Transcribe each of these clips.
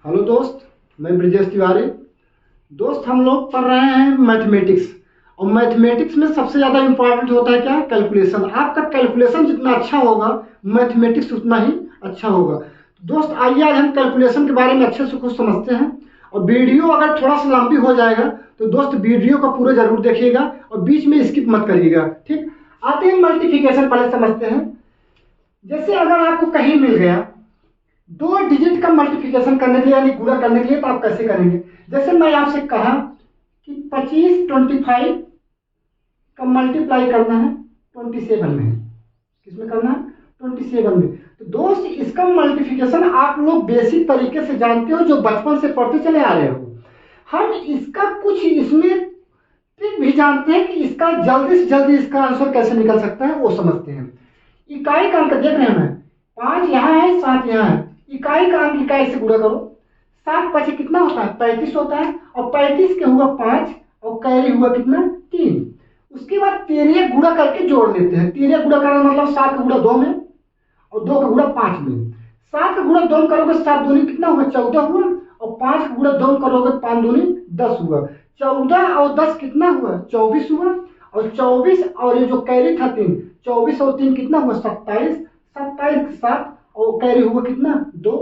Hello दोस्त, मैं ब्रजेश तिवारी। दोस्त, हम लोग पढ़ रहे हैं मैथमेटिक्स। और मैथमेटिक्स में सबसे ज़्यादा इम्पोर्टेंट होता है क्या? कैलकुलेशन। आपका कैलकुलेशन जितना अच्छा होगा, मैथमेटिक्स उतना ही अच्छा होगा। दोस्त, आइए आज हम कैलकुलेशन के बारे में अच्छे से कुछ समझते हैं। और वीडियो अगर थोड़ा सा लंबी हो जाएगा तो दोस्त वीडियो को पूरा जरूर देखिएगा और बीच में स्किप मत करिएगा, ठीक? आते हैं मल्टीप्लिकेशन, पहले समझते हैं। जैसे अगर आपको कहीं मिल गया 2 डिजिट का मल्टीप्लिकेशन करने के लिए, यानी गुणा करने के लिए, तो आप कैसे करेंगे? जैसे मैं आपसे कहा कि 25 का मल्टीप्लाई करना है 27 में। किसमें करना है? 27 में। तो दोस्त, इसका मल्टीप्लिकेशन आप लोग बेसिक तरीके से जानते हो, जो बचपन से पढ़ते चले आ रहे हो। हम इसका कुछ इसमें ट्रिक भी जानते हैं कि इसका जल्दी से जल्दी इसका आंसर कैसे निकल सकता है, वो समझते हैं। इकाई का अंक देख रहे हैं, 5 यहाँ है, 7 यहाँ है। इकाई का अंक इकाई से गुणा करो। 7 पचे कितना होता है? 35 होता है। और 35 के हुआ 5 और कैरी हुआ कितना? 3। उसके बाद तेरह गुणा करके जोड़ लेते हैं। तेरह गुणा करना मतलब 7 का गुणा 2 में और 2 का गुणा 5 में। 7 का गुणा 2 करोगे 7 दूनी कितना हुआ? 14 हुआ। और 5 का गुणा 2 करोगे 5 दूनी 10 हुआ। 14 और 10 कितना हुआ? 24 हुआ। और 24 और ये जो कैरी था 3, 24 और 3 कितना हुआ? 27। 27 के साथ और कैरी हुआ कितना? 2।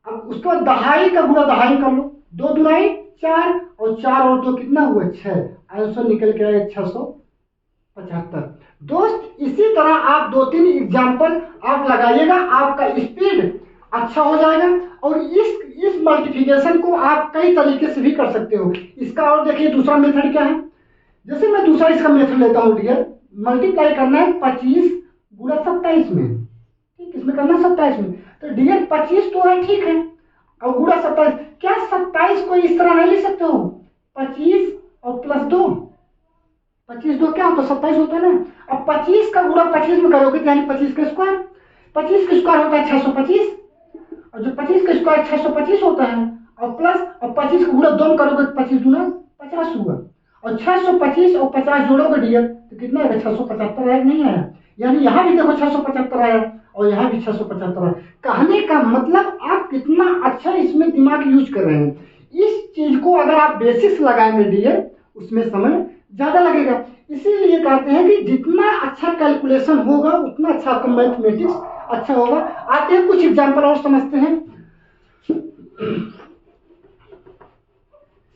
अब उसके बाद दहाई का गुणा दहाई कर लो। 2 दुनाई 4 और 4 और 2 कितना हुआ? 6। आंसर निकल के आया 675। दोस्त, इसी तरह आप 2-3 एग्जाम्पल आप लगाइएगा, आपका स्पीड अच्छा हो जाएगा। और इस मल्टीप्लिकेशन को आप कई तरीके से भी कर सकते हो। इसका और देखिए दूसरा मेथड क्या है। जैसे मैं दूसरा इसका मेथड लेता हूँ डियर, मल्टीप्लाई करना है 25 गुणा 27 में। ठीक, इसमें करना 27 में। तो डियर 25 तो है, ठीक है, और गुणा 27। क्या 27 को इस तरह नहीं लिख सकते हो? 25 और प्लस 2, 25 2 क्या होता है? 27 होता है ना। अब 25 का गुणा 25 में करोगे तो यानी 25 का स्क्वायर। 25 का स्क्वायर होता है 625। और जो 25 का स्क्वायर 625 होता है, और प्लस और 25 का गुणा 2 करोगे तो 25 दूना 50 हुआ। और 625 और 50 जोड़ोगे डियर तो कितना आएगा? 675 आएगा, नहीं आया? यानी यहाँ भी देखो 675 आया और यहाँ भी 675 आया। कहने का मतलब आप कितना अच्छा इसमें दिमाग यूज कर रहे हैं। इस चीज को अगर आप बेसिक्स लगाएंगे डियर, उसमें समय ज्यादा लगेगा। इसीलिए कहते हैं कि जितना अच्छा कैलकुलेशन होगा उतना अच्छा आपका मैथमेटिक्स अच्छा होगा। आते हैं कुछ एग्जांपल और समझते हैं।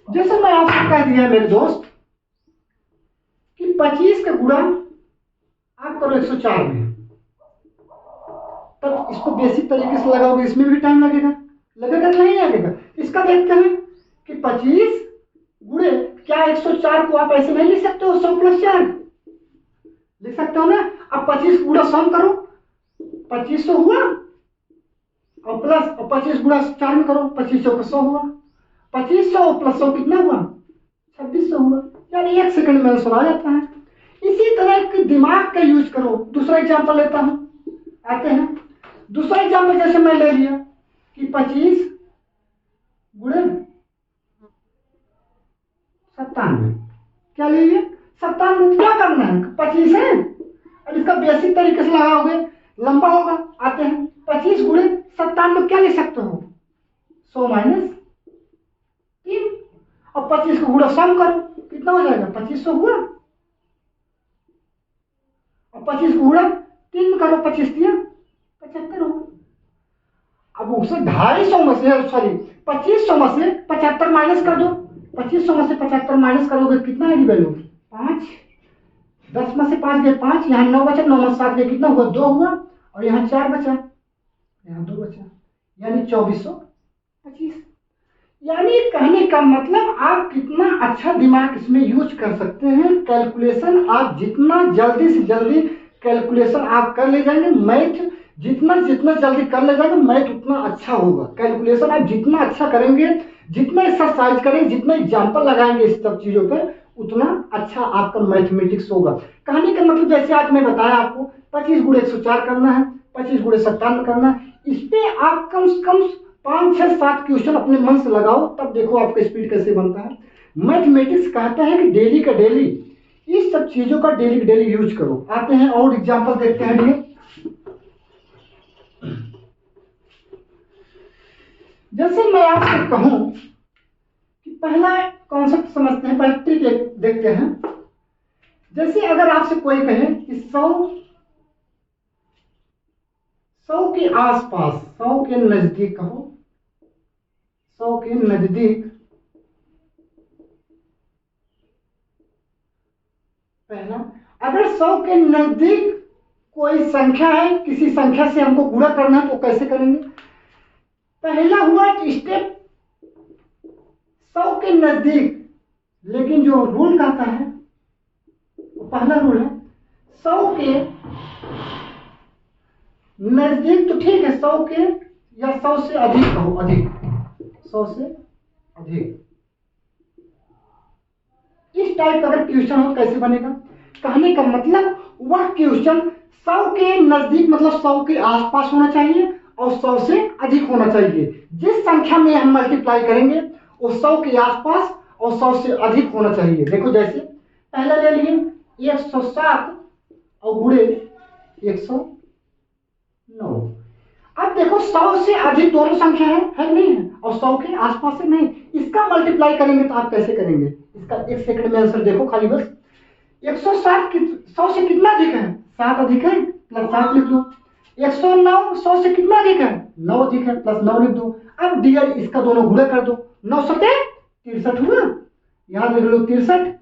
जैसे मैं आपसे कह दिया मेरे दोस्त कि 25 का गुणा आप करो 104 में, तब इसको बेसिक तरीके से लगाओगे, इसमें भी टाइम लगेगा। लगेगा कि नहीं लगेगा? इसका देखते हैं कि 25 गुणे, क्या 104 को आप ऐसे नहीं लिख सकते हो? 100 + 4 लिख सकते हो ना। अब 25 गुणा सम करो, 2500 हुआ। और प्लस और 25 गुणा 4 में करो, 2500 का 100 हुआ। 2500 + 100 कितना हुआ? 2600 हुआ। यानी 1 सेकंड में आंसर आ जाता है। इसी तरह के दिमाग का यूज करो। दूसरा एग्जाम्पल लेता हूं, आते हैं। दूसरा एग्जाम्पल जैसे मैं ले लिया कि 25 गुणे 97। क्या ले लिया? 97। क्या करना है? 25 है। अब इसका बेसिक तरीके से लगाओगे, लंबा होगा। आते हैं 25 गुणे 97 क्या लिख सकते हो? 100 - 3। और 25 को गुणा सम करो, कितना हो जाएगा? 2500 हुआ। और 25 को गुणा 3 करो, 25 दिया 75 होगा। अब उसे 250 में से, सॉरी 2500 में से 75 माइनस कर दो। 2500 में से 75 माइनस करोगे कितना आएगी वैल्यू? 5। 10 में से 5 गए 5, यहाँ 9 बचा, 9 में 7 गए कितना हुआ? 2 हुआ। और यहाँ 4 बचा, यहाँ 2 बचा, यानी 2425। यानी कहने का मतलब आप कितना अच्छा दिमाग इसमें यूज कर सकते हैं। कैलकुलेशन आप जितना जल्दी से जल्दी कैलकुलेशन आप कर ले जाएंगे, मैथ जितना जल्दी कर ले जाएंगे, मैथ उतना अच्छा होगा। कैलकुलेशन आप जितना अच्छा करेंगे, जितना एक्सरसाइज करेंगे, जितना एग्जाम्पल लगाएंगे इस सब चीजों पर, उतना अच्छा आपका मैथमेटिक्स होगा। कहने का मतलब जैसे आज मैं बताया आपको 25 गुणे 104 करना है, 25 गुणे 97 करना है। इस पे आप कम से कम 5 6 7 क्वेश्चन अपने मन से लगाओ, तब देखो आपका स्पीड कैसे बनता है। मैथमेटिक्स कहता है कि डेली का डेली इस सब चीजों का डेली डेली यूज करो। आते हैं और एग्जांपल देखते हैं। जैसे मैं आपसे कहूं कि पहला कॉन्सेप्ट समझते हैं, पहले ट्रिक देखते हैं। जैसे अगर आपसे कोई कहे कि 100 के आसपास, 100 के नजदीक कहो, 100 के नजदीक पहला, अगर 100 के नजदीक कोई संख्या है, किसी संख्या से हमको गुणा करना है तो कैसे करेंगे? पहला हुआ स्टेप 100 के नजदीक, लेकिन जो रूल कहता है वो पहला रूल है 100 के नजदीक, तो ठीक है 100 के या 100 से अधिक कहो, अधिक, 100 से अधिक। इस टाइप का अगर क्वेश्चन हो कैसे बनेगा? कहने का मतलब वह क्वेश्चन 100 के नजदीक मतलब 100 के आसपास होना चाहिए और 100 से अधिक होना चाहिए। जिस संख्या में हम मल्टीप्लाई करेंगे वो 100 के आसपास और 100 से अधिक होना चाहिए। देखो जैसे पहला ले लिए 107 और गुणे 109। अब देखो 100 से अधिक दोनों संख्या है नहीं है, और 100 के आसपास से नहीं। इसका मल्टीप्लाई करेंगे तो आप कैसे करेंगे? इसका एक सेकंड में आंसर देखो खाली बस। 107 100 से कितना अधिक है? 7 अधिक है, प्लस 7 लिख दो। 109 100 से कितना अधिक है? 9 अधिक है, प्लस 9 लिख दो। अब डियर इसका दोनों गुणा कर दो, 9 सते 63 हुआ, यहां लिख लो 63।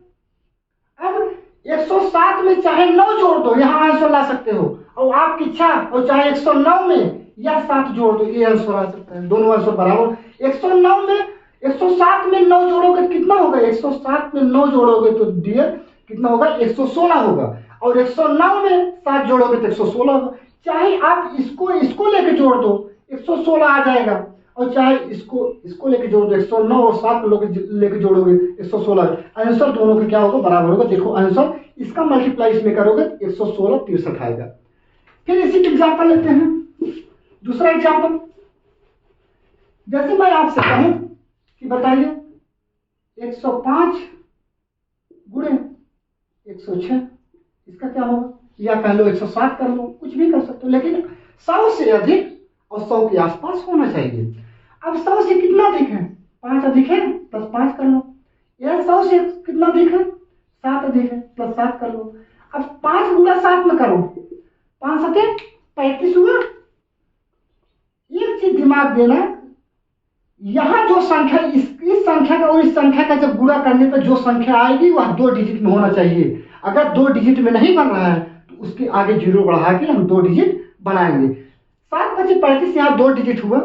अब 107 में चाहे 9 जोड़ दो, यहां आंसर ला सकते हो, और आपकी इच्छा, और चाहे 109 में या 7 जोड़ दो, ये आंसर आ सकता है, दोनों आंसर बराबर। 109 में 107 में 9 जोड़ोगे तो कितना होगा? 107 में 9 जोड़ोगे तो डियर कितना होगा? 116 होगा, और 109 में 7 जोड़ोगे तो 116 होगा। चाहे आप इसको लेके जोड़ दो 116 आ जाएगा, और चाहे इसको लेके जोड़ दो 109 और 7 लेके जोड़ोगे 116। आंसर दोनों का क्या होगा? बराबर होगा। देखो आंसर इसका मल्टीप्लाई इसमें करोगे 116 63 आएगा। फिर इसी का एग्जाम्पल लेते हैं, दूसरा एग्जाम्पल। जैसे मैं आपसे कहूं कि बताइए 105 गुणे 106, इसका क्या होगा? या कह लो 107 कर लो, कुछ भी कर सकते हो, लेकिन 100 से अधिक और 100 के आसपास होना चाहिए। अब 100 से कितना अधिक है? 5 अधिक है, प्लस 5 कर लो। यह 100 से कितना अधिक है? 7 अधिक है, प्लस 7 कर लो। अब 5 गुणा 7 में करो, 5 सते 35 हुआ। एक चीज दिमाग देना, यहां जो संख्या इस संख्या का और इस संख्या का जब गुणा करने पर जो संख्या आएगी वह 2 डिजिट में होना चाहिए। अगर 2 डिजिट में नहीं बन रहा है तो उसके आगे 0 बढ़ा के हम 2 डिजिट बनाएंगे। 7 × 35 यहाँ 2 डिजिट हुआ,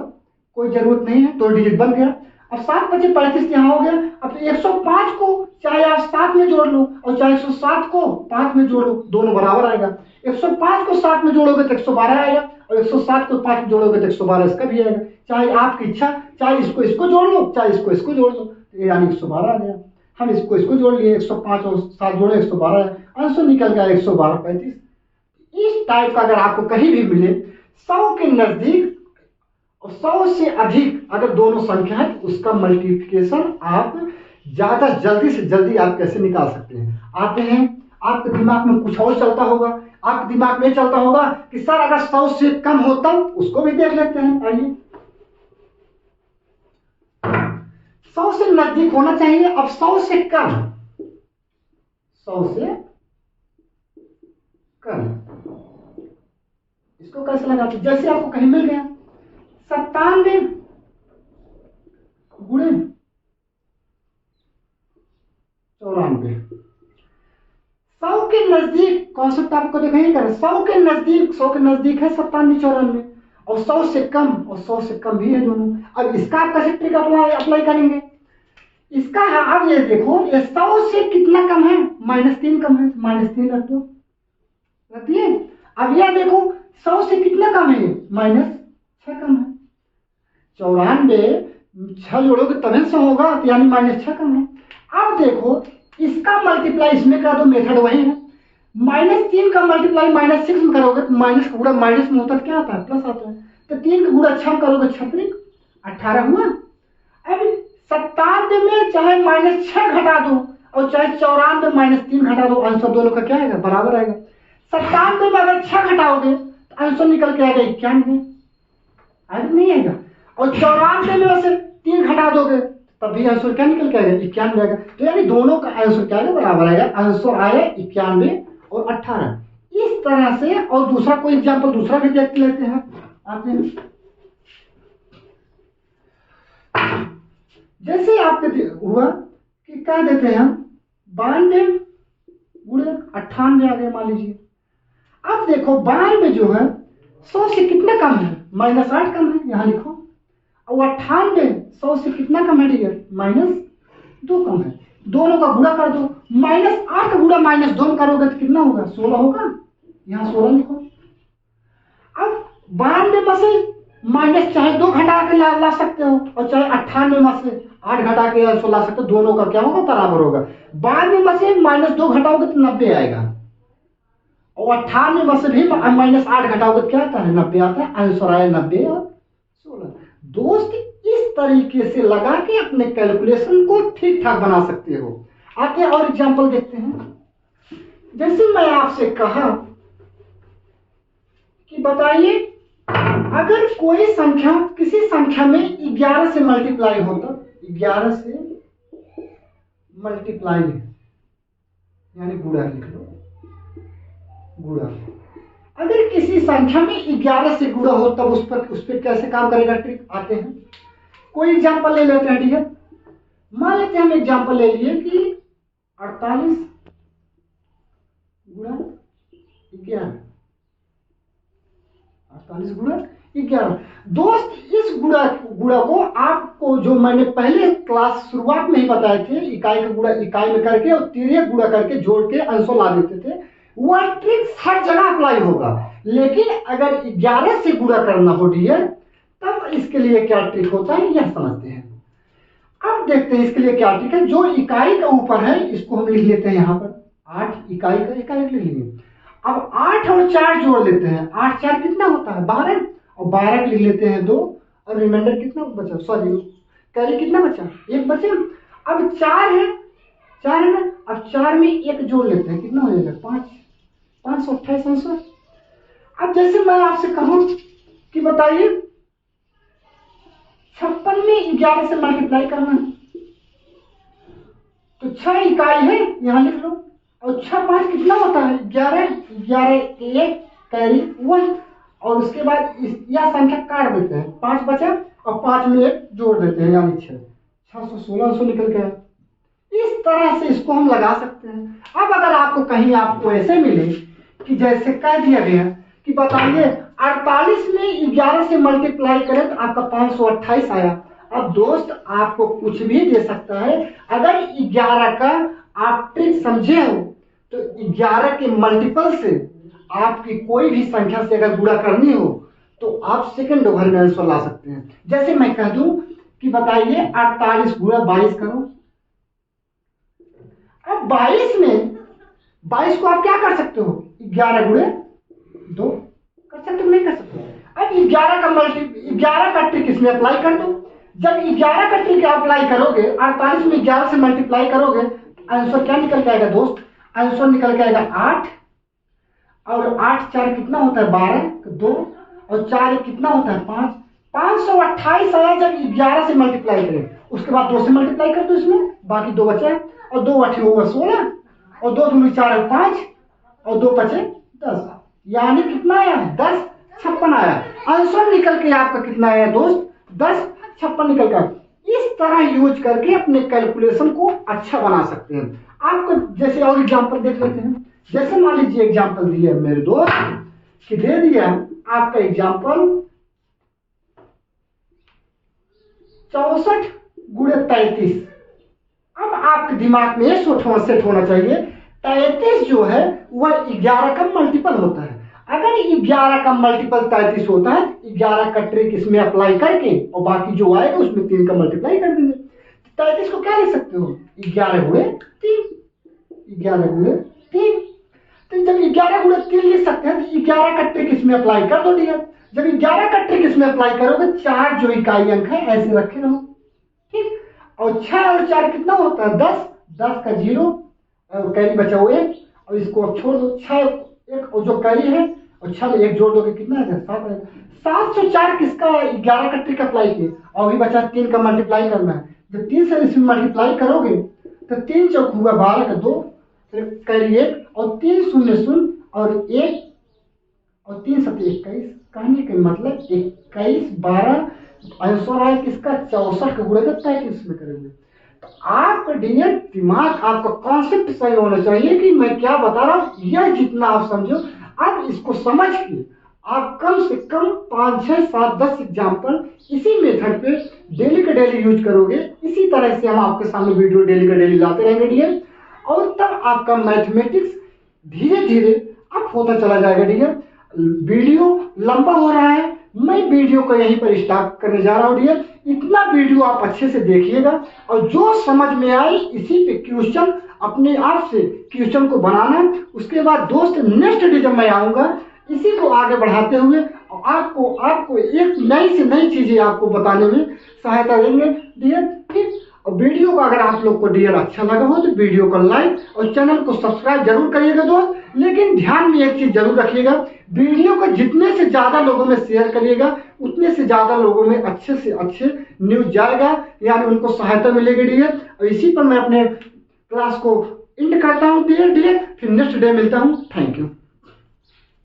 कोई जरूरत नहीं है, 2 डिजिट बन गया। अब 7 × 35 यहाँ हो गया। अब 105 को चाहे आप 7 में जोड़ लो और चाहे 107 को 5 में जोड़ लो, दोनों बराबर आएगा। 105 को 7 में जोड़ोगे तो 112 आएगा, और 107 को 5 में जोड़ोगे तो 112 इसका भी आएगा। चाहे आपकी इच्छा, चाहे इसको जोड़ लो, चाहे इसको जोड़ लो, यानी 112 आ गया। हम इसको जोड़ लिए, 105 और 7 जोड़े 112, आंसर निकल गया 112 35। इस टाइप का अगर आपको कहीं भी मिले 100 के नजदीक और 100 से अधिक अगर दोनों संख्या है तो उसका मल्टीप्लिकेशन आप ज्यादा जल्दी से जल्दी आप कैसे निकाल सकते हैं? आते हैं, आपके दिमाग में कुछ और चलता होगा, आपके दिमाग में चलता होगा कि सर अगर 100 से कम हो तब, उसको भी देख लेते हैं। आइए, 100 से नजदीक होना चाहिए। अब 100 से कम, 100 से कम, इसको कैसे लगाते? जैसे आपको कहीं मिल गया 97 गुणे 94, 100 के नजदीक कॉन्सेप्ट आपको दिखाई कर, 100 के नजदीक है 97 94, और 100 से कम और 100 से कम भी है दोनों। अब इसका आप कैसे ट्रिक अप्लाई करेंगे? इसका है, अब ये देखो ये 100 से कितना कम है? -3 कम है, -3 रख दो, रख दिए। अब यह देखो 100 से कितना कम है? -6 कम है। 94 6 जोड़ोगे तभी 100 होगा, यानी -6 कम है। अब देखो इसका मल्टीप्लाई इसमें कर दो, मेथड वही है। -3 का मल्टीप्लाई -6 में करोगे तो माइनस का गुणा माइनस में होता है क्या आता है? प्लस आता है। तो 3 का गुणा 6 करोगे 36 18 हुआ। अब 97 में चाहे -6 घटा दो और चाहे 94 में -3 घटा दो, आंसर दोनों का क्या आएगा? बराबर आएगा। 97 में अगर 6 घटाओगे तो आंसर निकल के आएगा 91, आएगा नहीं आएगा? और 94 में से 3 घटा दोगे तब भी आंसर क्या निकल के आएगा? 91 आएगा। तो यानी दोनों का आंसर क्या आएगा? बराबर आएगा। आंसर आया 91 और 18। इस तरह से। और दूसरा कोई एग्जाम्पल दूसरा भी देख लेते हैं, आते हैं। जैसे आपके हुआ कि कह देते हैं हम 92 गुणे 98 आ गए मान लीजिए। अब देखो 92 जो है 100 से कितना कम है? -8 कम है, यहाँ लिखो। और 98 100 से कितना कम है डियर? -2 कम है। दोनों का गुणा कर दो। -8 का गुणा -2 करोगे तो कितना होगा? 16 होगा। यहाँ 16 लिखो। अब 92 में से माइनस चाहे 2 घटा के ला सकते हो और चाहे 98 में से 8 घटा के आंसर ला सकते हो। दोनों का क्या होगा? बराबर होगा। 92 में से -2 घटाओगे तो 90 आएगा और 98 में से भी -8 घटाओगे तो क्या आता है? 90 आता है। आंसर आया 90 और 16। दोस्त इस तरीके से लगा के अपने कैलकुलेशन को ठीक ठाक बना सकते हो। आगे और एग्जांपल देखते हैं। जैसे मैं आपसे कहा कि बताइए अगर कोई संख्या किसी संख्या में 11 से मल्टीप्लाई होता, 11 से मल्टीप्लाई यानी गुणा लिख लो, गुणा। अगर किसी संख्या में 11 से गुणा हो तब उस पर कैसे काम करेगा ट्रिक? आते हैं। कोई एग्जांपल ले लेते हैं ठीक। मान लेते हैं हम एग्जांपल ले लिए कि 48 गुणा 11, 48 गुणा 11। दोस्त इस गुणा को आपको जो मैंने पहले क्लास शुरुआत में ही बताए थे, इकाई का गुणा इकाई में करके और तिर्यक गुणा करके जोड़ के आंसर ला देते थे, वह ट्रिक हर जगह अप्लाई होगा। लेकिन अगर 11 से गुणा करना हो डियर तब इसके लिए क्या ट्रिक होता है यह समझते हैं। अब देखते हैं इसके लिए क्या ट्रिक है। जो इकाई का ऊपर है इसको हम लिख लेते हैं यहाँ पर 8 इकाई का इकाई लिख लेंगे। अब 8 और 4 जोड़ लेते हैं। 8 4 कितना होता है? 12 और 12 लिख लेते हैं 2 और रिमाइंडर कितना बचा? सॉरी कैरी कितना बचा? 1 बचे। अब 4 है, 4 है ना। अब 4 में 1 जोड़ लेते हैं, कितना हो जाएगा? 5, 528 आंसर। अब जैसे मैं आपसे कहूं कि बताइए 56 में 11 से मल्टीप्लाई करना है तो 6 इकाई है, यहां लिख लो। और 6 5 कितना होता है? 11, 11 1 कैरी 1 और उसके बाद यह संख्या काट देते हैं, 5 बचा और 5 में 1 जोड़ देते हैं यानी 6, 616 निकल गया। इस तरह से इसको हम लगा सकते हैं। अब अगर आपको कहीं आपको ऐसे मिले कि जैसे कह दिया गया कि बताइए 48 में 11 से मल्टीप्लाई करें तो आपका 528 आया। अब दोस्त आपको कुछ भी दे सकता है। अगर 11 का आप ट्रिक समझे हो तो 11 के मल्टीपल से आपकी कोई भी संख्या से अगर गुणा करनी हो तो आप सेकंड ओवर में आंसर ला सकते हैं। जैसे मैं कह दूं कि बताइए 48 गुणा 22 करो। अब 22 में 22 को आप क्या कर सकते हो? 11 गुणे 2 कर सकते हो, नहीं कर सकते? अब 11 का ट्रिक इसमें अप्लाई कर दो। जब 11 का ट्रिक अप्लाई करोगे 48 में 11 से मल्टीप्लाई करोगे आंसर क्या निकल के आएगा दोस्त? आंसर निकल के आएगा 8 और 8 4 कितना होता है? 12 2 और 4 कितना होता है? 5, 528 आया जब 11 से मल्टीप्लाई करें। उसके बाद 2 से मल्टीप्लाई कर दो इसमें, बाकी 2 बचे और 2 8 होगा 16 और 2 दूनी 4 है 5 और 2 बचे 10 यानी कितना आया? 10 56 आया। आंसर निकल के आपका कितना आया दोस्त? 10 56 निकल कर। इस तरह यूज करके अपने कैलकुलेशन को अच्छा बना सकते हैं। आपको जैसे और एग्जांपल देख लेते हैं। जैसे मान लीजिए एग्जांपल दिया मेरे दोस्त कि दे दिया आपका एग्जांपल 64 गुणे 33। अब आपके दिमाग में सेट होना चाहिए 33 जो है वह 11 का मल्टीपल होता है। अगर 11 का मल्टीपल 33 होता है 11 का ट्रिक इसमें अप्लाई करके और बाकी जो आएगा उसमें 3 का मल्टीप्लाई कर देंगे। 33 को क्या लिख सकते हो? 11 गुणे 3, 11 गुणे 3। तो जब 11 गुणे 3 लिख सकते हैं तो 11 का ट्रिक इसमें अप्लाई कर दो डियर। जब 11 का ट्रिक इसमें अप्लाई करोगे 4 जो इकाई अंक है ऐसे रखे रहो, ठीक। और 6 और 4 कितना होता है? 10, 10 का 0 और कैरी बचा हुआ 1 और इसको अब छोड़ दो। 6 1 और जो कैरी है और 6 में 1 जोड़ दोगे कितना आएगा? 7 आएगा। 704 किसका 11 का ट्रिक अप्लाई किए और अभी बचा 3 का मल्टीप्लाई करना है। जब 3 से इसमें मल्टीप्लाई करोगे तो 3 चौक हुआ 12 का 2, फिर कैरी 1 और 3 शून्य शून्य और 1 और 3 7 21। कहने का मतलब 21 12 आंसर है किसका? 64 का गुणा 33 में करेंगे। तो आपका डियर दिमाग, आपका कॉन्सेप्ट सही होना चाहिए कि मैं क्या बता रहा हूँ, यह जितना आप समझो। अब इसको समझ के आप कम से कम 5 6 7 10 एग्जाम्पल इसी मेथड पे डेली का डेली यूज करोगे। इसी तरह से हम आपके सामने वीडियो डेली का डेली लाते रहेंगे डियर, और तब आपका मैथमेटिक्स धीरे धीरे अप होता चला जाएगा डियर। वीडियो लंबा हो रहा है, मैं वीडियो को यहीं पर स्टॉप करने जा रहा हूँ डियर। इतना वीडियो आप अच्छे से देखिएगा और जो समझ में आए इसी पे क्वेश्चन अपने आप से क्वेश्चन को बनाना। उसके बाद दोस्त नेक्स्ट डे जब मैं आऊँगा इसी को आगे बढ़ाते हुए आपको एक नई से नई चीजें आपको बताने में सहायता देंगे डियर। ठीक, और वीडियो को अगर आप लोग को डियर अच्छा लगा हो तो वीडियो को लाइक और चैनल को सब्सक्राइब जरूर करिएगा दोस्त। लेकिन ध्यान में एक चीज जरूर रखिएगा, वीडियो को जितने से ज्यादा लोगों में शेयर करिएगा उतने से ज्यादा लोगों में अच्छे से अच्छे न्यूज जाएगा, यानी उनको सहायता मिलेगी डियर। और इसी पर मैं अपने क्लास को एंड करता हूँ डियर। फिर नेक्स्ट डे मिलता हूँ। Thank you.